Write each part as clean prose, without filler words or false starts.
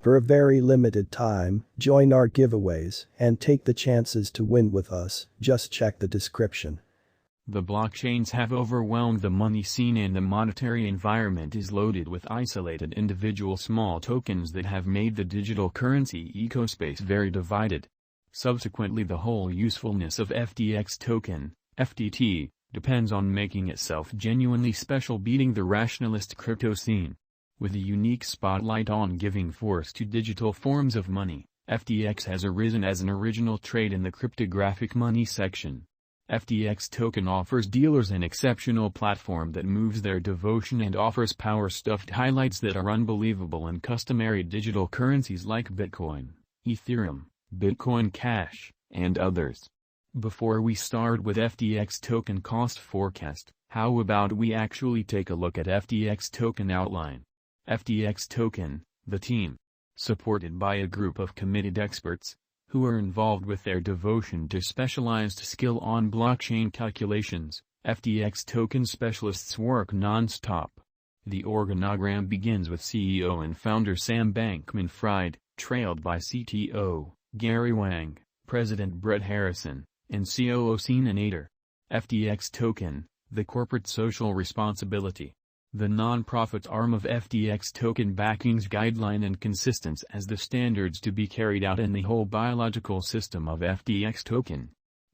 For a very limited time, join our giveaways and take the chances to win with us. Just check the description. The blockchains have overwhelmed the money scene, and the monetary environment is loaded with isolated individual small tokens that have made the digital currency ecospace very divided. Subsequently, the whole usefulness of FTX token, FTT, depends on making itself genuinely special, beating the rationalist crypto scene. With a unique spotlight on giving force to digital forms of money, FTX has arisen as an original trade in the cryptographic money section. FTX token offers dealers an exceptional platform that moves their devotion and offers power-stuffed highlights that are unbelievable in customary digital currencies like Bitcoin, Ethereum, Bitcoin Cash, and others. Before we start with FTX token cost forecast, how about we actually take a look at FTX token outline? FTX token, the team, supported by a group of committed experts, who are involved with their devotion to specialized skill on blockchain calculations. FTX token specialists work non-stop. The organogram begins with CEO and founder Sam Bankman-Fried, trailed by CTO, Gary Wang, President Brett Harrison, and COO Sina Nader. FTX token, the corporate social responsibility. The non-profit arm of FTX token backings guideline and consistence as the standards to be carried out in the whole biological system of FTX token.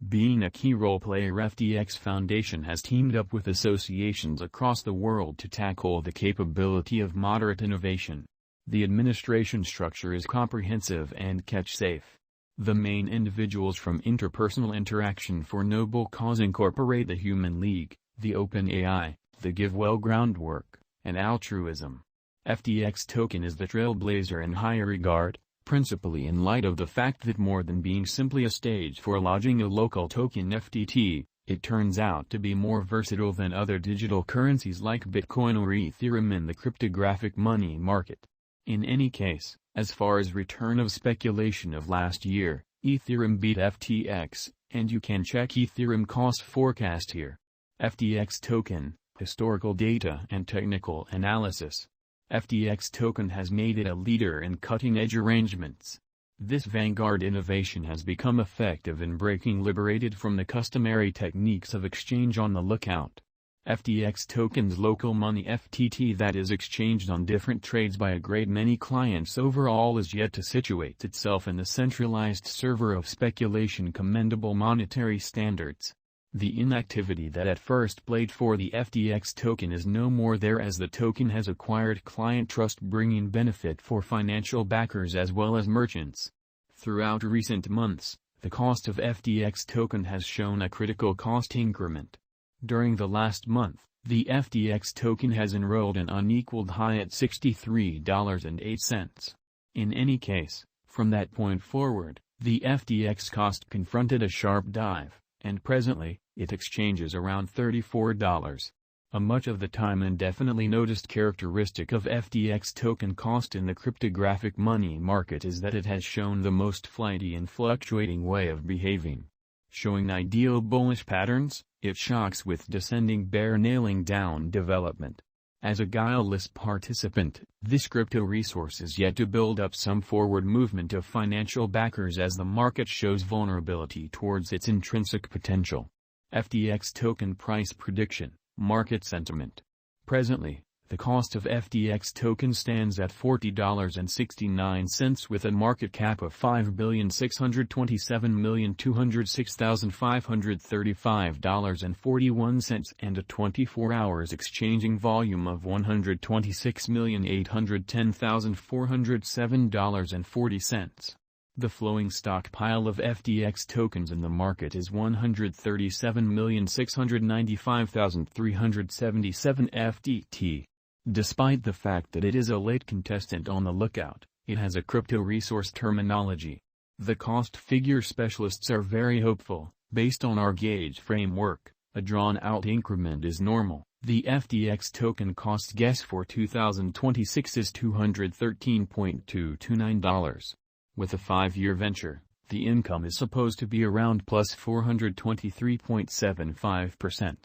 Being a key role player, FTX Foundation has teamed up with associations across the world to tackle the capability of moderate innovation. The administration structure is comprehensive and catch-safe. The main individuals from Interpersonal Interaction for Noble Cause incorporate the Human League, the OpenAI, the GiveWell groundwork, and altruism. FTX token is the trailblazer in high regard, principally in light of the fact that more than being simply a stage for lodging a local token FTT, it turns out to be more versatile than other digital currencies like Bitcoin or Ethereum in the cryptographic money market. In any case, as far as return of speculation of last year, Ethereum beat FTX, and you can check Ethereum cost forecast here. FTX token, historical data and technical analysis. FTX token has made it a leader in cutting-edge arrangements. This vanguard innovation has become effective in breaking liberated from the customary techniques of exchange on the lookout. FTX token's local money FTT that is exchanged on different trades by a great many clients overall is yet to situate itself in the centralized server of speculation commendable monetary standards. The inactivity that at first played for the FTX token is no more there, as the token has acquired client trust, bringing benefit for financial backers as well as merchants. Throughout recent months, the cost of FTX token has shown a critical cost increment. During the last month, the FTX token has enrolled an unequaled high at $63.08. In any case, from that point forward, the FTX cost confronted a sharp dive, and presently, it exchanges around $34. A much of the time indefinitely noticed characteristic of FTX token cost in the cryptographic money market is that it has shown the most flighty and fluctuating way of behaving. Showing ideal bullish patterns, it shocks with descending bear nailing down development. As a guileless participant, this crypto resource is yet to build up some forward movement of financial backers as the market shows vulnerability towards its intrinsic potential. FTX token price prediction, market sentiment. Presently, the cost of FTX token stands at $40.69 with a market cap of $5,627,206,535.41 and a 24 hours exchanging volume of $126,810,407.40. The flowing stockpile of FTX tokens in the market is 137,695,377 FTT. Despite the fact that it is a late contestant on the lookout, it has a crypto resource terminology. The cost figure specialists are very hopeful. Based on our gauge framework, a drawn-out increment is normal. The FTX token cost guess for 2026 is $213.229. With a 5-year venture, the income is supposed to be around plus 423.75%.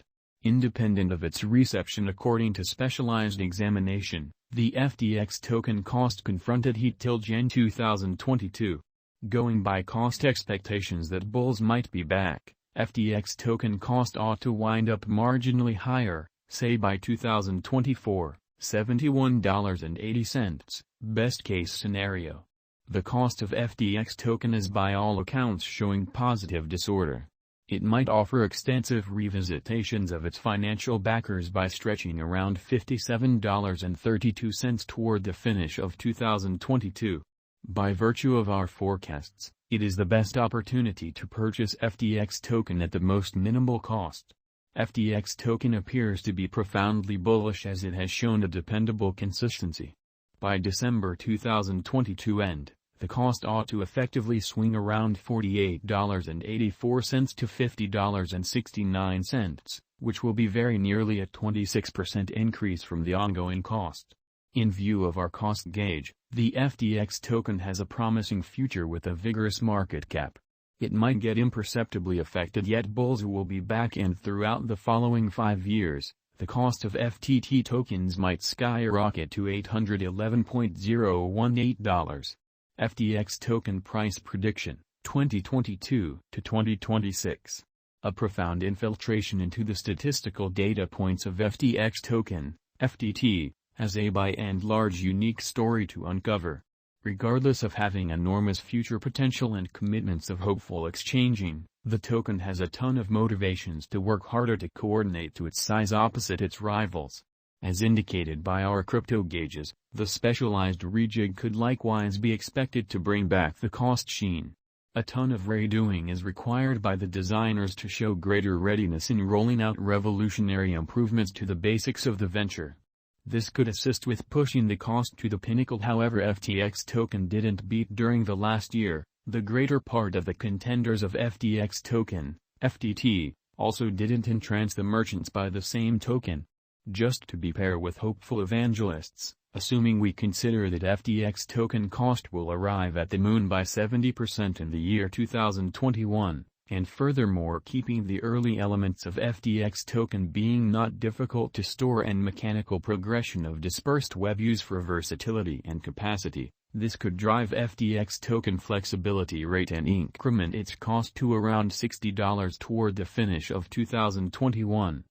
Independent of its reception according to specialized examination, The FTX token cost confronted heat till Jan 2022. Going by cost expectations that bulls might be back, FTX token cost ought to wind up marginally higher, say by 2024, $71.80, best case scenario. The cost of FTX token is by all accounts showing positive disorder. It might offer extensive revisitations of its financial backers by stretching around $57.32 toward the finish of 2022. By virtue of our forecasts, it is the best opportunity to purchase FTX token at the most minimal cost. FTX token appears to be profoundly bullish as it has shown a dependable consistency. By December 2022 end, the cost ought to effectively swing around $48.84 to $50.69, which will be very nearly a 26% increase from the ongoing cost. In view of our cost gauge, the FTX token has a promising future with a vigorous market cap. It might get imperceptibly affected, yet bulls will be back, and throughout the following 5 years, the cost of FTT tokens might skyrocket to $811.018. FTX token price prediction, 2022 to 2026. A profound infiltration into the statistical data points of FTX token, FTT, has a by and large unique story to uncover. Regardless of having enormous future potential and commitments of hopeful exchanging, the token has a ton of motivations to work harder to coordinate to its size opposite its rivals. As indicated by our crypto gauges, the specialized rejig could likewise be expected to bring back the cost sheen. A ton of redoing is required by the designers to show greater readiness in rolling out revolutionary improvements to the basics of the venture. This could assist with pushing the cost to the pinnacle. However, FTX token didn't beat during the last year. The greater part of the contenders of FTX token, FTT, also didn't entrance the merchants by the same token. Just to be fair with hopeful evangelists, assuming we consider that FTX token cost will arrive at the moon by 70% in the year 2021, and furthermore keeping the early elements of FTX token being not difficult to store and mechanical progression of dispersed web use for versatility and capacity, this could drive FTX token flexibility rate and increment its cost to around $60 toward the finish of 2021.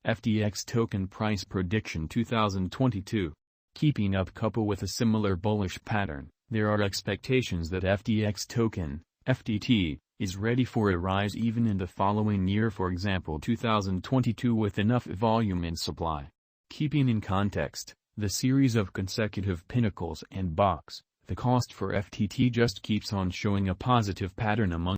FTX token price prediction 2022. Keeping up couple with a similar bullish pattern, there are expectations that FTX token, FTT, is ready for a rise even in the following year, for example 2022, with enough volume and supply. Keeping in context the series of consecutive pinnacles and bucks, the cost for FTT just keeps on showing a positive pattern among